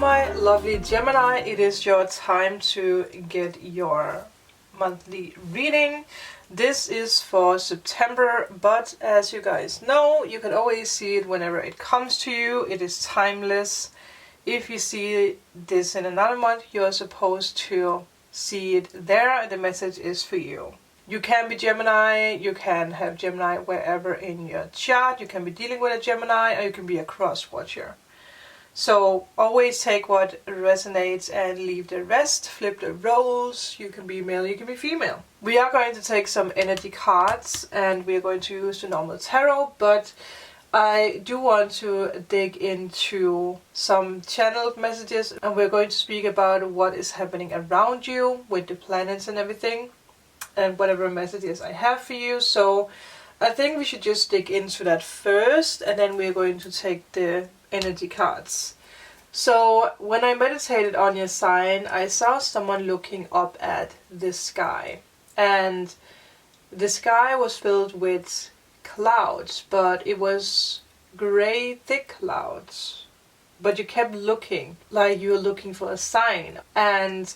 my lovely Gemini, it is your time to get your monthly reading. This is for September, but as you guys know, you can always see it whenever it comes to you. It is timeless. If you see this in another month, you're supposed to see it there. The message is for you. You can be Gemini, you can have Gemini wherever in your chart. You can be dealing with a Gemini, or you can be a cross watcher. So always take what resonates and leave the rest. Flip the roles. You can be male, you can be female. We are going to take some energy cards and we are going to use the normal tarot, but I do want to dig into some channeled messages, and we're going to speak about what is happening around you with the planets and everything, and whatever messages I have for you. So I think we should just dig into that first, and then we're going to take the energy cards. So when I meditated on your sign, I saw someone looking up at the sky, and the sky was filled with clouds, but it was gray thick clouds, but you kept looking like you were looking for a sign, and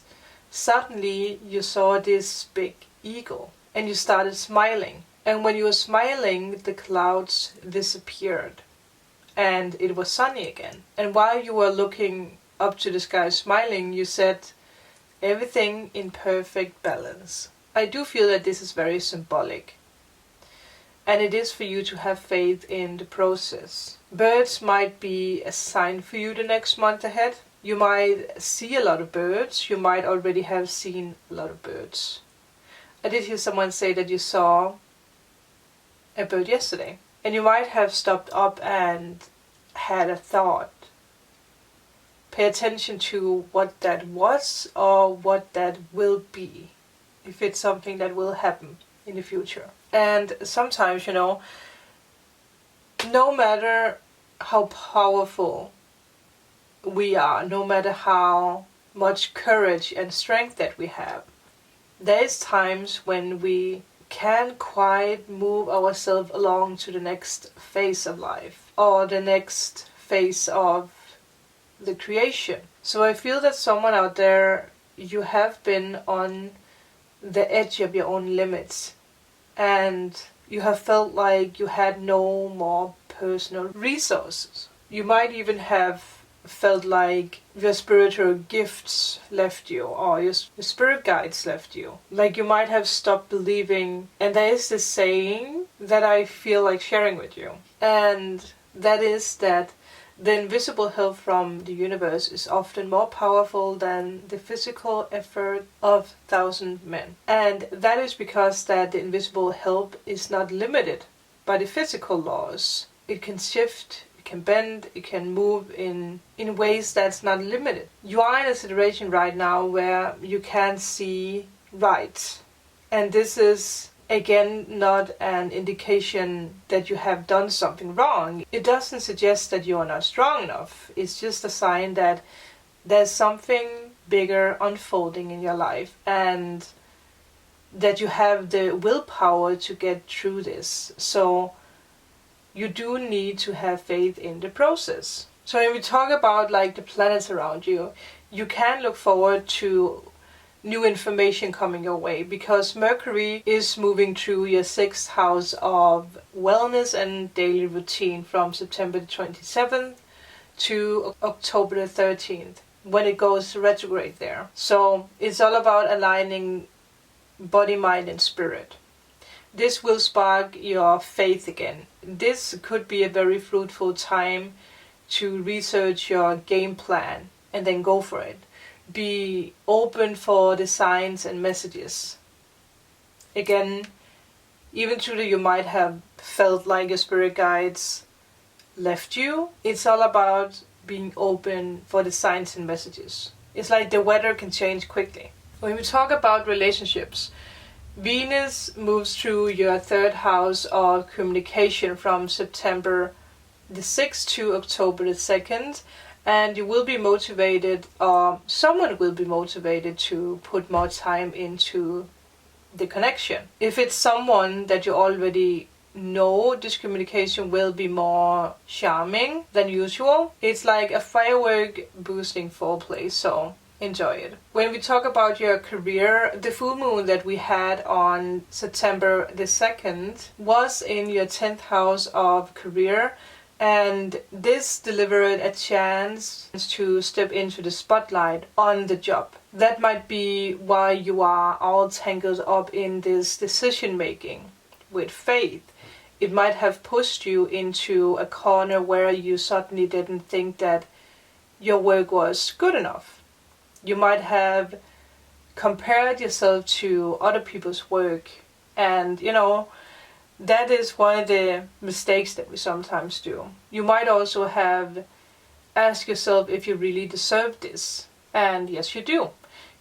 suddenly you saw this big eagle and you started smiling, and when you were smiling the clouds disappeared and it was sunny again. And while you were looking up to the sky smiling, you said, everything in perfect balance. I do feel that this is very symbolic, and it is for you to have faith in the process. Birds might be a sign for you the next month ahead. You might see a lot of birds. You might already have seen a lot of birds. I did hear someone say that you saw a bird yesterday. And you might have stopped up and had a thought. Pay attention to what that was or what that will be, if it's something that will happen in the future. And sometimes, you know, no matter how powerful we are, no matter how much courage and strength that we have, there's times when we can't quite move ourselves along to the next phase of life or the next phase of the creation. So I feel that someone out there, you have been on the edge of your own limits, and you have felt like you had no more personal resources. You might even have felt like your spiritual gifts left you, or your spirit guides left you. Like you might have stopped believing. And there is this saying that I feel like sharing with you, and that is that the invisible help from the universe is often more powerful than the physical effort of 1,000 men. And that is because that the invisible help is not limited by the physical laws. It can shift, it can bend, it can move in ways that's not limited. You are in a situation right now where you can't see right. And this is, again, not an indication that you have done something wrong. It doesn't suggest that you are not strong enough. It's just a sign that there's something bigger unfolding in your life, and that you have the willpower to get through this. So you do need to have faith in the process. So when we talk about like the planets around you, you can look forward to new information coming your way, because Mercury is moving through your 6th house of wellness and daily routine from September the 27th to October the 13th, when it goes retrograde there. So it's all about aligning body, mind and spirit. This will spark your faith again. This could be a very fruitful time to research your game plan and then go for it. Be open for the signs and messages. Again, even though you might have felt like your spirit guides left you, it's all about being open for the signs and messages. It's like the weather can change quickly. When we talk about relationships, Venus moves through your 3rd house of communication from September the 6th to October the 2nd. And you will be motivated, or someone will be motivated to put more time into the connection. If it's someone that you already know this communication will be more charming than usual. It's like a firework boosting foreplay, so enjoy it. When we talk about your career, the full moon that we had on September the 2nd was in your 10th house of career, and this delivered a chance to step into the spotlight on the job. That might be why you are all tangled up in this decision making with faith. It might have pushed you into a corner where you suddenly didn't think that your work was good enough. You might have compared yourself to other people's work, and that is one of the mistakes that we sometimes do. You might also have asked yourself if you really deserve this, and yes, you do.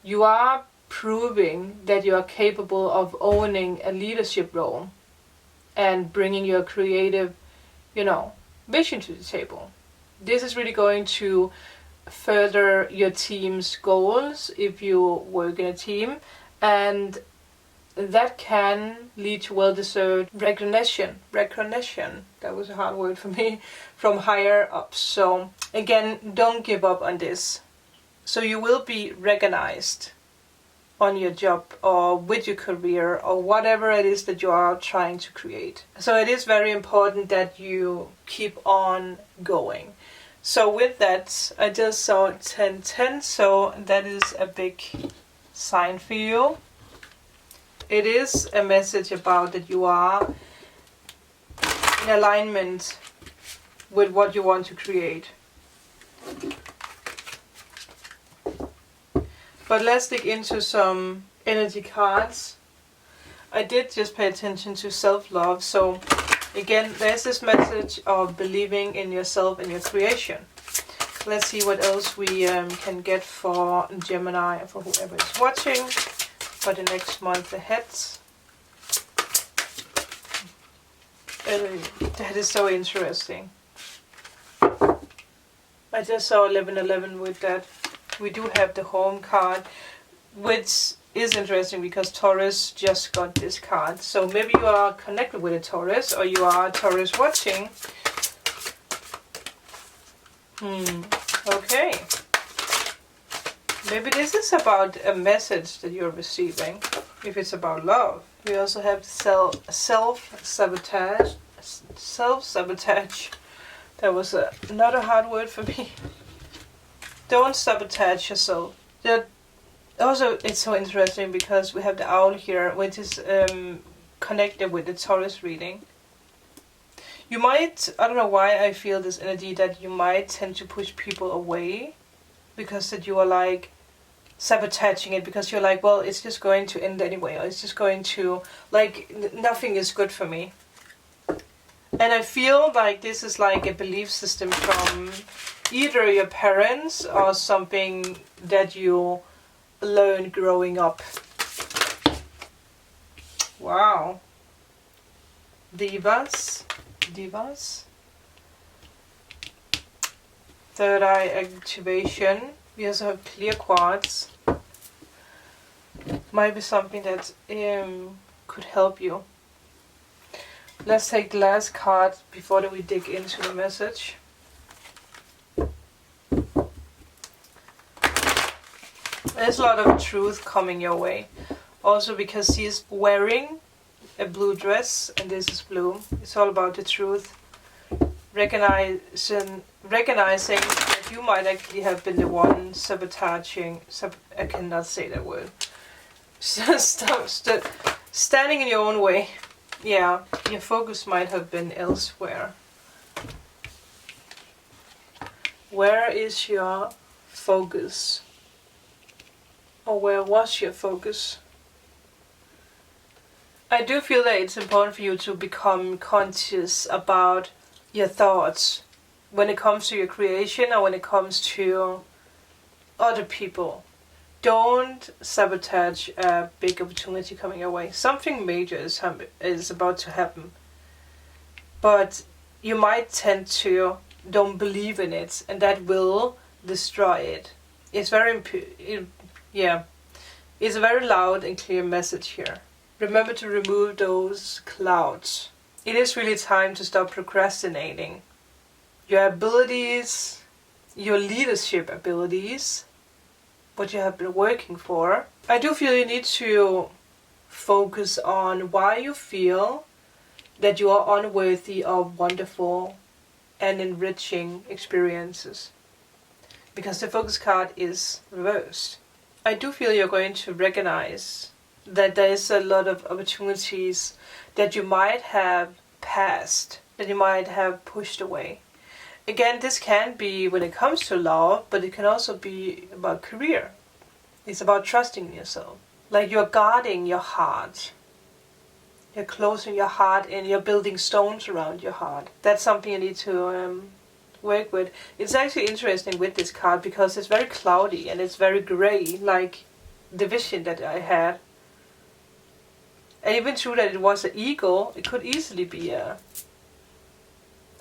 You are proving that you are capable of owning a leadership role and bringing your creative, vision to the table. This is really going to further your team's goals if you work in a team, and that can lead to well-deserved recognition. That was a hard word for me. From higher ups. So again, don't give up on this. So you will be recognized on your job or with your career or whatever it is that you are trying to create. So it is very important that you keep on going. So with that, I just saw 1010, so that is a big sign for you. It is a message about that you are in alignment with what you want to create. But let's dig into some energy cards. I did just pay attention to self-love, so again, there's this message of believing in yourself and your creation. Let's see what else we can get for Gemini and for whoever is watching for the next month ahead. That is so interesting. I just saw 1111 with that. We do have the home card, which is interesting because Taurus just got this card. So maybe you are connected with a Taurus, or you are a Taurus watching. Okay. Maybe this is about a message that you're receiving, if it's about love. We also have self-sabotage. Self-sabotage. That was another hard word for me. Don't sabotage yourself. Also, it's so interesting because we have the owl here, which is connected with the Taurus reading. You might, I don't know why I feel this energy that you might tend to push people away because that you are like sabotaging it, because you're like, well, it's just going to end anyway, or it's just going to, like, nothing is good for me. And I feel like this is like a belief system from either your parents or something that you learned growing up. Wow. Divas. Third eye activation. We also have clear quartz. Might be something that could help you. Let's take the last card before we dig into the message. There's a lot of truth coming your way. Also because he's wearing a blue dress and this is blue. It's all about the truth. Recognizing that you might actually have been the one sabotaging. I cannot say that word. Standing in your own way. Yeah, your focus might have been elsewhere. Where is your focus? Or where was your focus? I do feel that it's important for you to become conscious about your thoughts when it comes to your creation or when it comes to other people. Don't sabotage a big opportunity coming your way. Something major is about to happen. But you might tend to don't believe in it, and that will destroy it. It's it's a very loud and clear message here. Remember to remove those clouds it is really time to stop procrastinating. Your abilities, your leadership abilities, what you have been working for. I do feel you need to focus on why you feel that you are unworthy of wonderful and enriching experiences. Because the focus card is reversed. I do feel you're going to recognize that there is a lot of opportunities that you might have passed, that you might have pushed away. Again, this can be when it comes to love, but it can also be about career. It's about trusting yourself. Like you're guarding your heart. You're closing your heart and you're building stones around your heart. That's something you need to work with. It's actually interesting with this card because it's very cloudy and it's very grey, like the vision that I had. And even true that it was an eagle, it could easily be a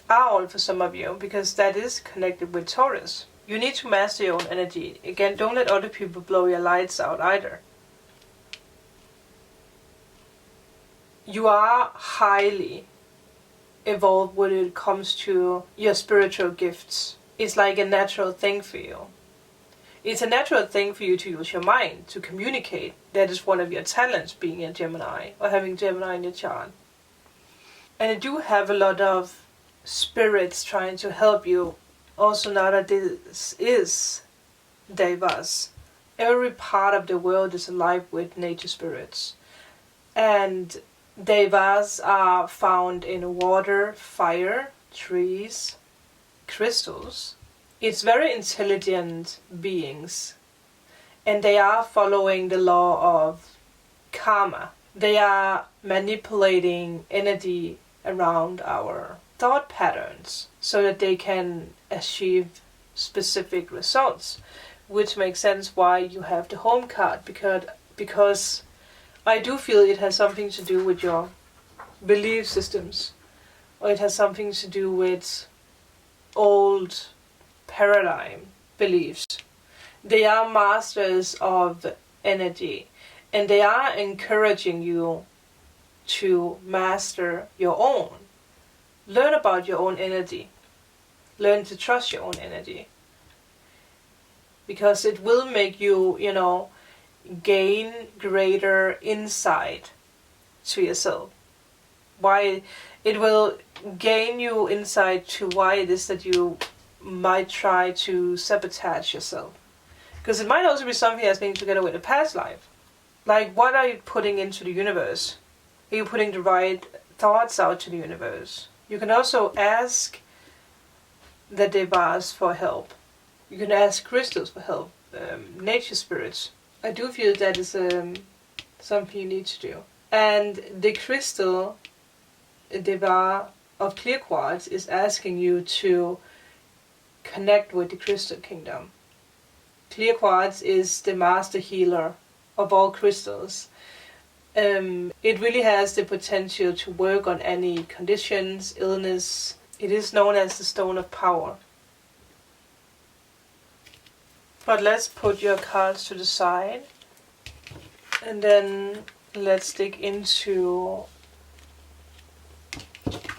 owl for some of you, because that is connected with Taurus. You need to master your own energy. Again, don't let other people blow your lights out either. You are highly evolved when it comes to your spiritual gifts. It's like a natural thing for you. It's a natural thing for you to use your mind, to communicate. That is one of your talents, being a Gemini, or having Gemini in your chart. And you do have a lot of spirits trying to help you. Also, now that this is diverse, every part of the world is alive with nature spirits. And devas are found in water, fire, trees, crystals. It's very intelligent beings. And they are following the law of karma. They are manipulating energy around our thought patterns so that they can achieve specific results. Which makes sense why you have the home card, because I do feel it has something to do with your belief systems, or it has something to do with old paradigm beliefs. They are masters of energy, and they are encouraging you to master your own. Learn about your own energy. Learn to trust your own energy. Because it will make you, gain greater insight to yourself. Why it will gain you insight to why it is that you might try to sabotage yourself. Because it might also be something that's linked together with a past life. Like, what are you putting into the universe? Are you putting the right thoughts out to the universe? You can also ask the devas for help. You can ask crystals for help, nature spirits. I do feel that is something you need to do. And the crystal deva of clear quartz is asking you to connect with the crystal kingdom. Clear quartz is the master healer of all crystals. It really has the potential to work on any conditions, illness. It is known as the stone of power. But let's put your cards to the side, and then let's dig into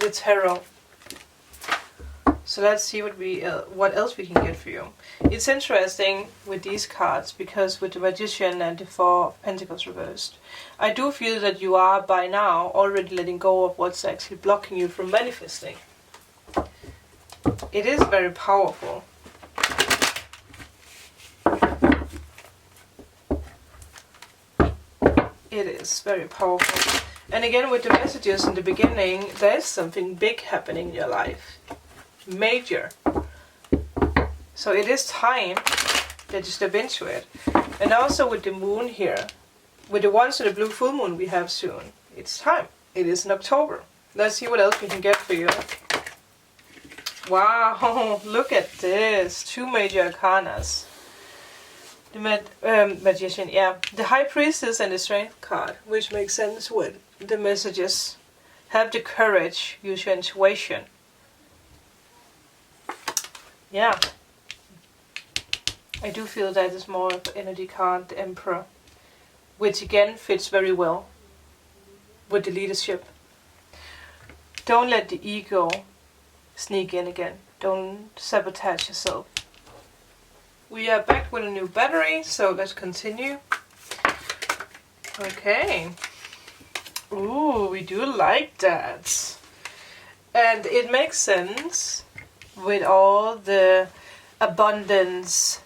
the tarot. So let's see what else we can get for you. It's interesting with these cards because with the Magician and the Four of Pentacles reversed, I do feel that you are by now already letting go of what's actually blocking you from manifesting. It is very powerful. It is very powerful. And again, with the messages in the beginning, there is something big happening in your life. Major. So it is time that you step into it. And also with the moon here, with the ones of the blue full moon we have soon, it's time. It is in October. Let's see what else we can get for you. Wow, look at this. 2 major arcanas. The Magician, yeah. The High Priestess and the Strength card, which makes sense with the messages. Have the courage, use your intuition. Yeah. I do feel that is more of an energy card, the Emperor. Which again fits very well with the leadership. Don't let the ego sneak in again. Don't sabotage yourself. We are back with a new battery, so let's continue. Okay. Ooh, we do like that. And it makes sense with all the abundance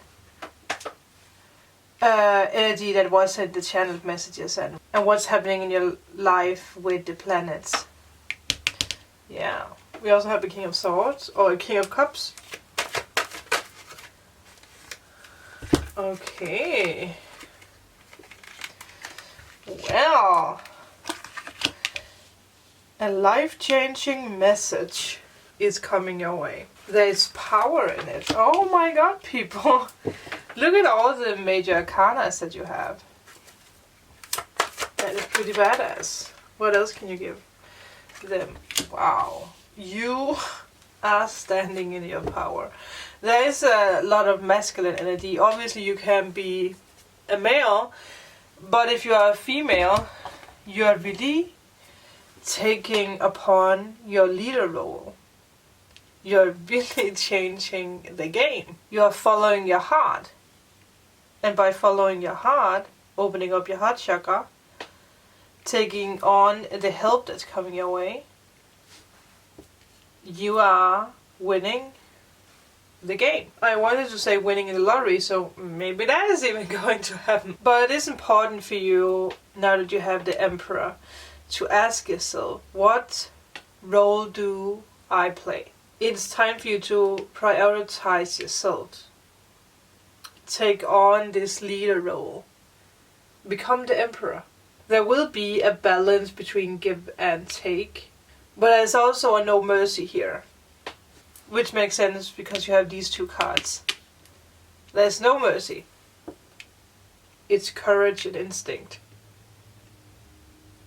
energy that was in the channeled messages and what's happening in your life with the planets. Yeah. We also have a King of Swords or a King of Cups. Okay. Well, a life-changing message is coming your way. There's power in it. Oh my god, people. Look at all the major arcanas that you have. That is pretty badass. What else can you give them? Wow. You are standing in your power. There is a lot of masculine energy. Obviously you can be a male, but if you are a female, you are really taking upon your leader role. You're really changing the game. You are following your heart. And by following your heart, opening up your heart chakra, taking on the help that's coming your way, you are winning the game. I wanted to say winning in the lottery, so maybe that is even going to happen. But it is important for you, now that you have the Emperor, to ask yourself, what role do I play? It's time for you to prioritize yourself. Take on this leader role. Become the Emperor. There will be a balance between give and take, but there's also a no mercy here, which makes sense because you have these two cards. There's no mercy. It's courage and instinct.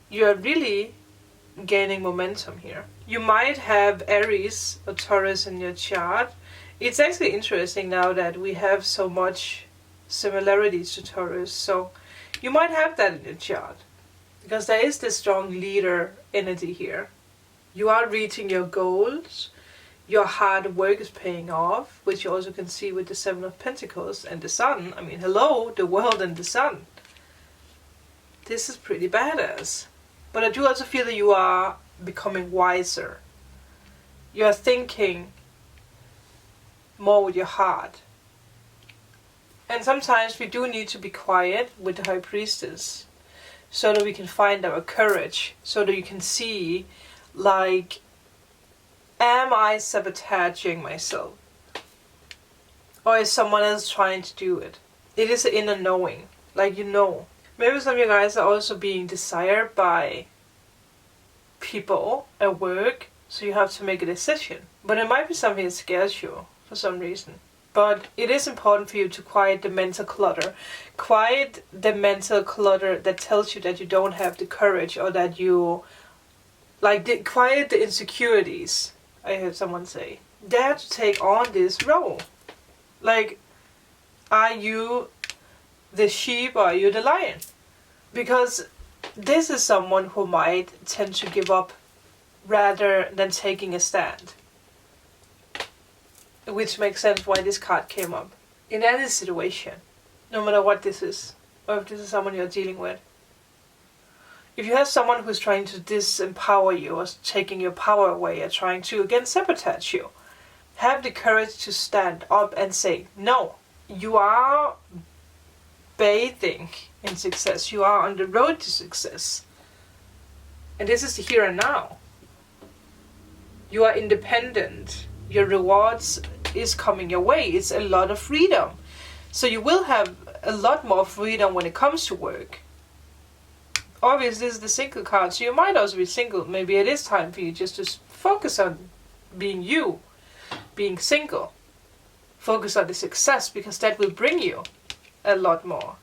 You're really gaining momentum here. You might have Aries or Taurus in your chart. It's actually interesting now that we have so much similarities to Taurus, so you might have that in your chart. Because there is this strong leader energy here. You are reaching your goals. Your hard work is paying off, which you also can see with the Seven of Pentacles and the Sun. I mean, hello, the world and the Sun. This is pretty badass. But I do also feel that you are becoming wiser. You are thinking more with your heart. And sometimes we do need to be quiet with the High Priestess, so that we can find our courage, so that you can see, like, am I sabotaging myself? Or is someone else trying to do it? It is an inner knowing, like you know. Maybe some of you guys are also being desired by people at work, so you have to make a decision. But it might be something that scares you for some reason. But it is important for you to quiet the mental clutter. Quiet the mental clutter that tells you that you don't have the courage, or that you, like, quiet the insecurities, I heard someone say. Dare to take on this role. Like, are you the sheep or are you the lion? Because this is someone who might tend to give up rather than taking a stand. Which makes sense why this card came up. In any situation, no matter what this is, or if this is someone you're dealing with. If you have someone who's trying to disempower you, or taking your power away, or trying to, again, sabotage you, have the courage to stand up and say, no, you are bathing in success. You are on the road to success. And this is the here and now. You are independent. Your rewards is coming your way. It's a lot of freedom. So you will have a lot more freedom when it comes to work. Obviously, this is the single card, so you might also be single. Maybe it is time for you just to focus on being you, being single. Focus on the success, because that will bring you a lot more.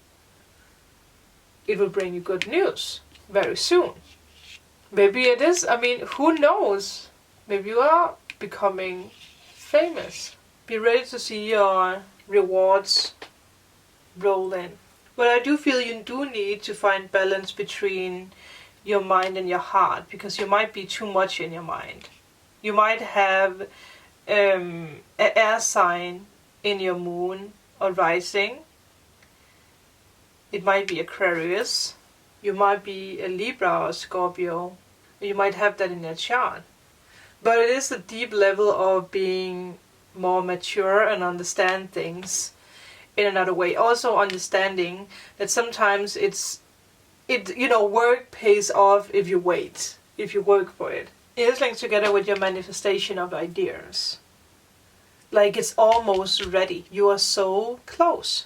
It will bring you good news very soon. Maybe it is, I mean, who knows? Maybe you are becoming famous. Be ready to see your rewards roll in. But I do feel you do need to find balance between your mind and your heart, because you might be too much in your mind. You might have an air sign in your moon or rising. It might be Aquarius. You might be a Libra or Scorpio. You might have that in your chart. But it is a deep level of being more mature and understand things in another way. Also understanding that sometimes work pays off if you wait, if you work for it. It is linked together with your manifestation of ideas. Like it's almost ready. You are so close.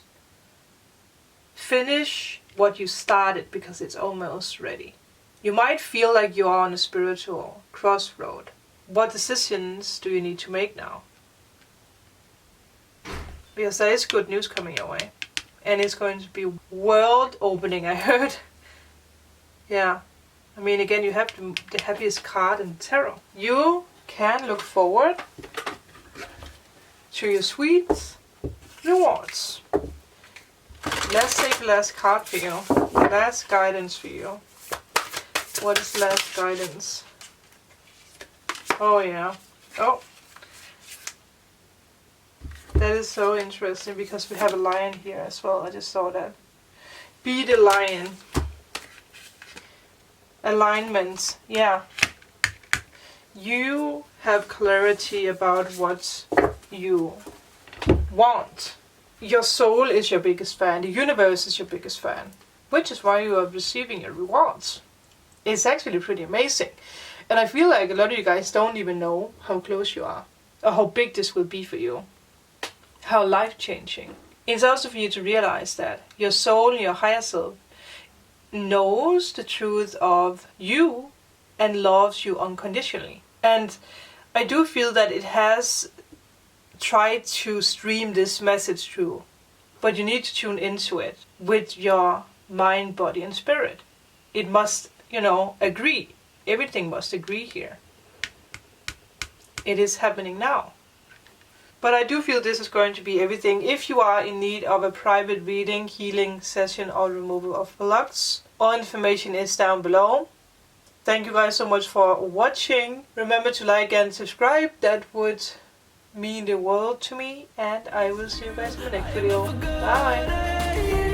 Finish what you started because it's almost ready. You might feel like you are on a spiritual crossroad. What decisions do you need to make now? Because there is good news coming your way. And it's going to be world opening, I heard. Yeah. I mean, again, you have the happiest card in the tarot. You can look forward to your sweet rewards. Let's take the last card for you. Last guidance for you. What is last guidance? Oh, yeah. Oh. That is so interesting because we have a lion here as well. I just saw that. Be the lion. Alignment. Yeah. You have clarity about what you want. Your soul is your biggest fan. The universe is your biggest fan. Which is why you are receiving your rewards. It's actually pretty amazing. And I feel like a lot of you guys don't even know how close you are. Or how big this will be for you. How life-changing. It's also for you to realize that your soul, your higher self, knows the truth of you and loves you unconditionally. And I do feel that it has tried to stream this message through. But you need to tune into it with your mind, body and spirit. It must, agree. Everything must agree here. It is happening now. But I do feel this is going to be everything. If you are in need of a private reading, healing session or removal of blocks, all information is down below. Thank you guys so much for watching. Remember to like and subscribe. That would mean the world to me. And I will see you guys in the next video. Bye!